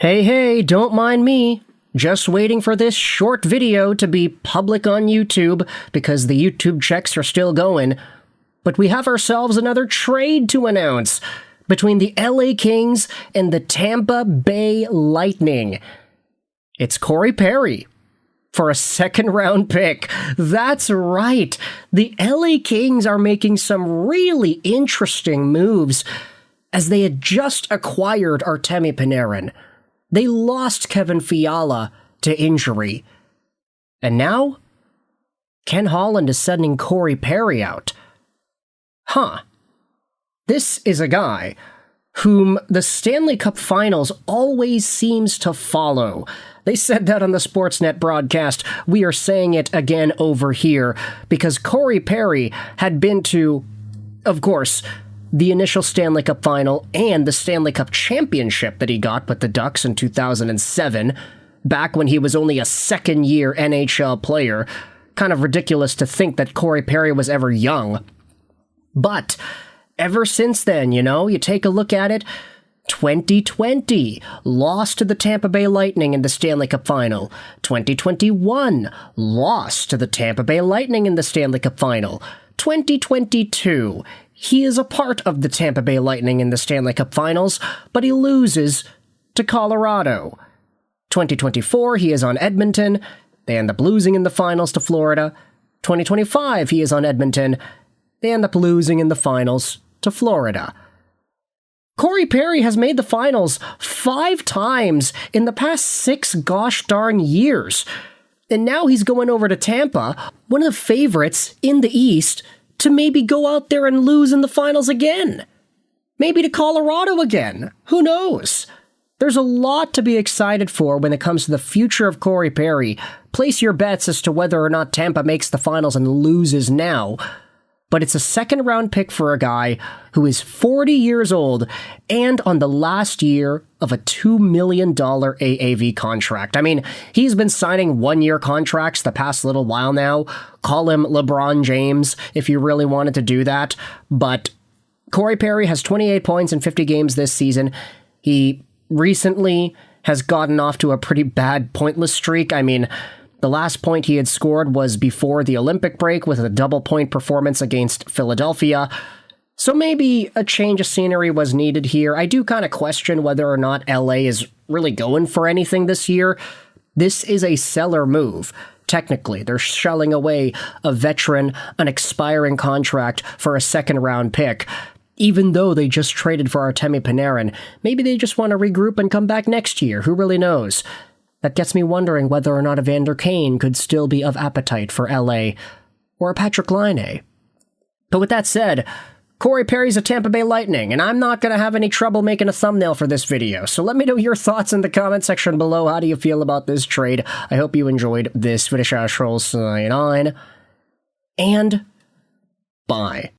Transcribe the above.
Hey, hey, don't mind me. Just waiting for this short video to be public on YouTube because the YouTube checks are still going. But we have ourselves another trade to announce between the LA Kings and the Tampa Bay Lightning. It's Cory Perry for a second-round pick. That's right. The LA Kings are making some really interesting moves as they had just acquired Artemi Panarin. They lost Kevin Fiala to injury. And now, Ken Holland is sending Cory Perry out. This is a guy whom the Stanley Cup Finals always seems to follow. They said that on the Sportsnet broadcast. We are saying it again over here because Cory Perry had been to, of course, the initial Stanley Cup Final and the Stanley Cup Championship that he got with the Ducks in 2007, back when he was only a second-year NHL player. Kind of ridiculous to think that Cory Perry was ever young. But ever since then, you take a look at it, 2020, lost to the Tampa Bay Lightning in the Stanley Cup Final. 2021, lost to the Tampa Bay Lightning in the Stanley Cup Final. 2022, he is a part of the Tampa Bay Lightning in the Stanley Cup Finals, but he loses to Colorado. 2024, he is on Edmonton. They end up losing in the finals to Florida. 2025, he is on Edmonton. They end up losing in the finals to Florida. Cory Perry has made the finals 5 times in the past 6 gosh darn years. And now he's going over to Tampa, one of the favorites in the East, to maybe go out there and lose in the finals again. Maybe to Colorado again. Who knows? There's a lot to be excited for when it comes to the future of Cory Perry. Place your bets as to whether or not Tampa makes the finals and loses now. But it's a second-round pick for a guy who is 40 years old and on the last year of a $2 million AAV contract. I mean, he's been signing one-year contracts the past little while now. Call him LeBron James if you really wanted to do that. But Cory Perry has 28 points in 50 games this season. He recently has gotten off to a pretty bad pointless streak. I mean, the last point he had scored was before the Olympic break with a double-point performance against Philadelphia. So maybe a change of scenery was needed here. I do kind of question whether or not LA is really going for anything this year. This is a seller move. Technically, they're shelling away a veteran, an expiring contract for a second-round pick. Even though they just traded for Artemi Panarin, maybe they just want to regroup and come back next year. Who really knows? That gets me wondering whether or not Evander Kane could still be of appetite for LA, or a Patrick Laine. But with that said, Cory Perry's a Tampa Bay Lightning, and I'm not going to have any trouble making a thumbnail for this video, so let me know your thoughts in the comment section below. How do you feel about this trade? I hope you enjoyed this video. Sign on, and bye.